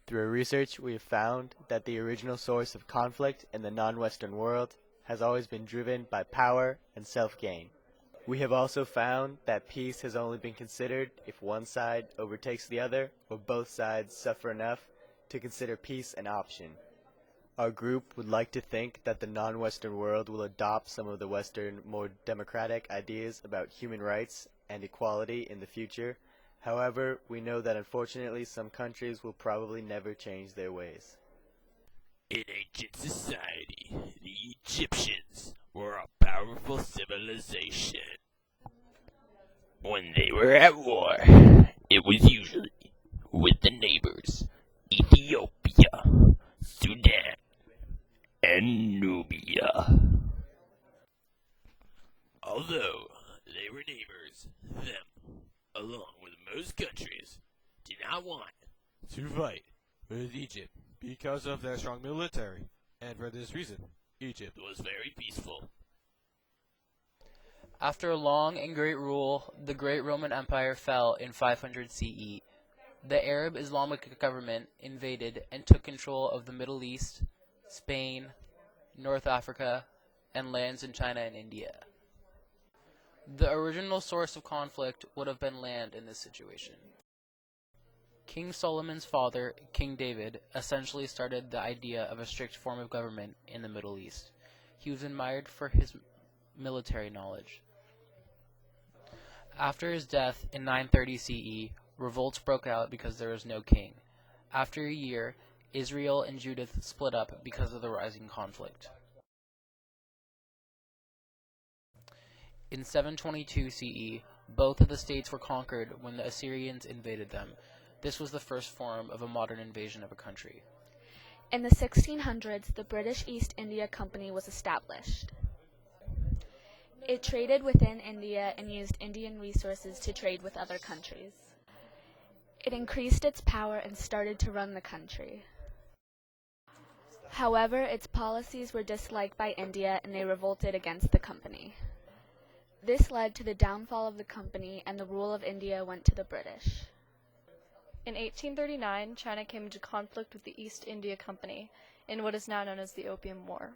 Through research, we have found that the original source of conflict in the non-Western world has always been driven by power and self-gain. We have also found that peace has only been considered if one side overtakes the other or both sides suffer enough to consider peace an option. Our group would like to think that the non-Western world will adopt some of the Western, more democratic ideas about human rights and equality in the future. However, we know that unfortunately some countries will probably never change their ways. In ancient society, the Egyptians were a powerful civilization. When they were at war, it was usually with the neighbors, Ethiopia, Sudan, and Nubia. Although they were neighbors, them, along with most countries, did not want to fight with Egypt because of their strong military, and for this reason, Egypt was very peaceful. After a long and great rule, the great Roman Empire fell in 500 CE. The Arab Islamic government invaded and took control of the Middle East, Spain, North Africa, and lands in China and India. The original source of conflict would have been land in this situation. King Solomon's father, King David, essentially started the idea of a strict form of government in the Middle East. He was admired for his military knowledge. After his death in 930 CE, revolts broke out because there was no king. After a year, Israel and Judah split up because of the rising conflict. In 722 CE, both of the states were conquered when the Assyrians invaded them. This was the first form of a modern invasion of a country. In the 1600s, the British East India Company was established. It traded within India and used Indian resources to trade with other countries. It increased its power and started to run the country. However, its policies were disliked by India and they revolted against the company. This led to the downfall of the company and the rule of India went to the British. In 1839, China came into conflict with the East India Company in what is now known as the Opium War.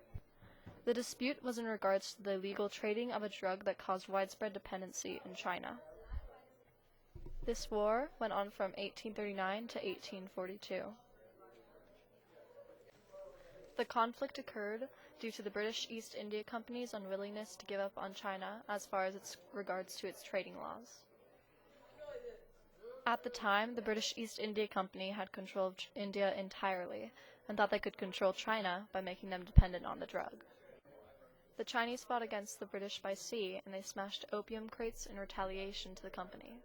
The dispute was in regards to the illegal trading of a drug that caused widespread dependency in China. This war went on from 1839 to 1842. The conflict occurred due to the British East India Company's unwillingness to give up on China as far as its regards to its trading laws. At the time, the British East India Company had control of India entirely and thought they could control China by making them dependent on the drug. The Chinese fought against the British by sea and they smashed opium crates in retaliation to the company.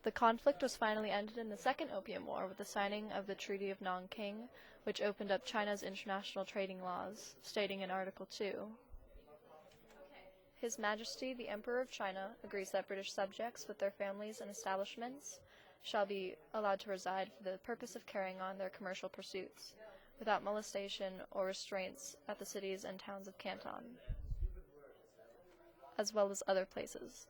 The conflict was finally ended in the Second Opium War with the signing of the Treaty of Nanking, which opened up China's international trading laws, stating in Article 2, His Majesty the Emperor of China agrees that British subjects with their families and establishments shall be allowed to reside for the purpose of carrying on their commercial pursuits, without molestation or restraints at the cities and towns of Canton, as well as other places.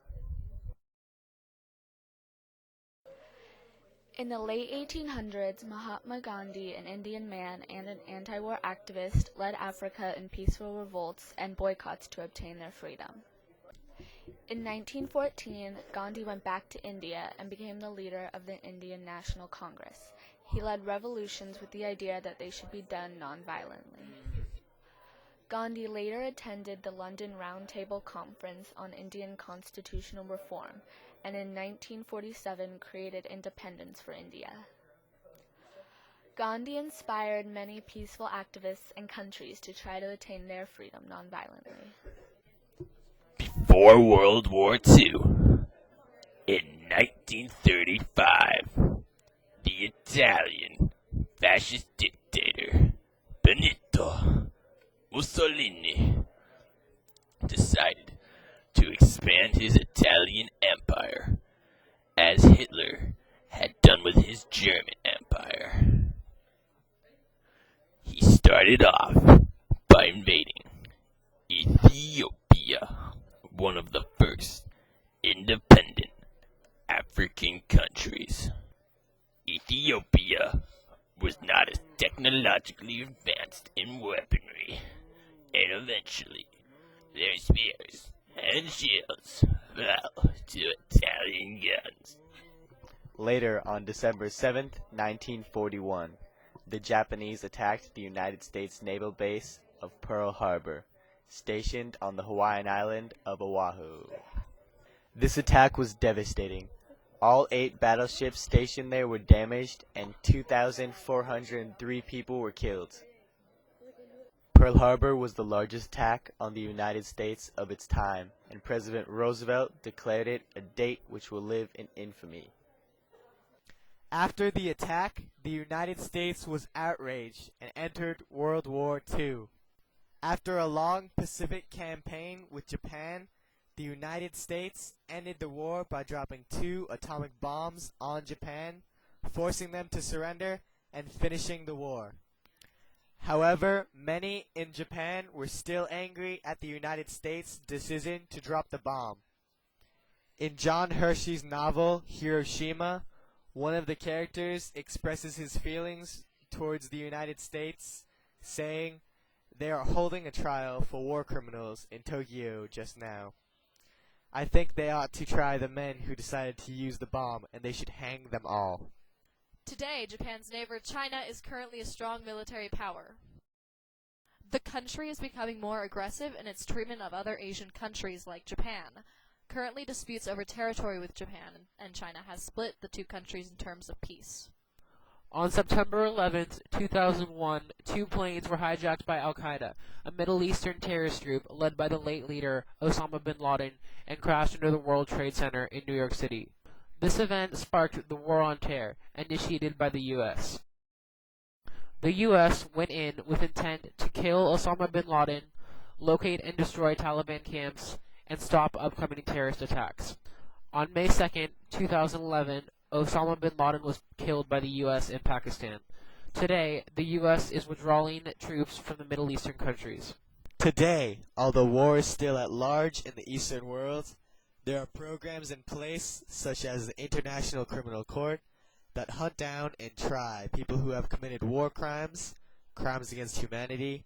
In the late 1800s, Mahatma Gandhi, an Indian man and an anti-war activist, led Africa in peaceful revolts and boycotts to obtain their freedom. In 1914, Gandhi went back to India and became the leader of the Indian National Congress. He led revolutions with the idea that they should be done non-violently. Gandhi later attended the London Round Table Conference on Indian constitutional reform, and in 1947 created independence for India. Gandhi inspired many peaceful activists and countries to try to attain their freedom nonviolently. Before World War II, in 1935, the Italian fascist dictator Benito Mussolini decided to expand his Italian empire, as Hitler had done with his German empire. He started off by invading Ethiopia, one of the first independent African countries. Ethiopia was not as technologically advanced in weaponry, and eventually their spears and shields fell to Italian guns. Later, on December 7th, 1941, the Japanese attacked the United States naval base of Pearl Harbor, stationed on the Hawaiian island of Oahu. This attack was devastating. All 8 battleships stationed there were damaged, and 2,403 people were killed. Pearl Harbor was the largest attack on the United States of its time, and President Roosevelt declared it a date which will live in infamy. After the attack, the United States was outraged and entered World War II. After a long Pacific campaign with Japan, the United States ended the war by dropping 2 atomic bombs on Japan, forcing them to surrender and finishing the war. However, many in Japan were still angry at the United States' decision to drop the bomb. In John Hershey's novel, Hiroshima, one of the characters expresses his feelings towards the United States, saying, "They are holding a trial for war criminals in Tokyo just now. I think they ought to try the men who decided to use the bomb, and they should hang them all." Today, Japan's neighbor China is currently a strong military power. The country is becoming more aggressive in its treatment of other Asian countries like Japan. Currently, disputes over territory with Japan and China has split the two countries in terms of peace. On September 11, 2001, 2 planes were hijacked by Al-Qaeda, a Middle Eastern terrorist group led by the late leader Osama bin Laden, and crashed into the World Trade Center in New York City. This event sparked the War on Terror, initiated by the U.S. The U.S. went in with intent to kill Osama bin Laden, locate and destroy Taliban camps, and stop upcoming terrorist attacks. On May 2, 2011, Osama bin Laden was killed by the U.S. in Pakistan. Today, the U.S. is withdrawing troops from the Middle Eastern countries. Today, although war is still at large in the Eastern world, there are programs in place, such as the International Criminal Court, that hunt down and try people who have committed war crimes, crimes against humanity,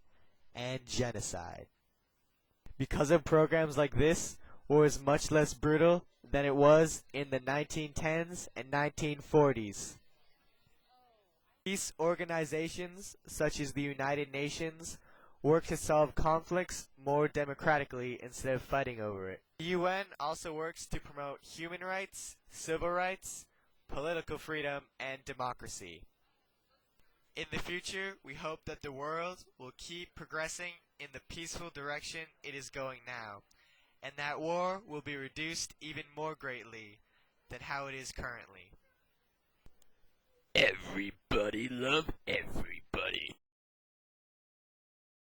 and genocide. Because of programs like this, war is much less brutal than it was in the 1910s and 1940s. Peace organizations, such as the United Nations, work to solve conflicts more democratically instead of fighting over it. The UN also works to promote human rights, civil rights, political freedom, and democracy. In the future, we hope that the world will keep progressing in the peaceful direction it is going now, and that war will be reduced even more greatly than how it is currently. Everybody love everybody.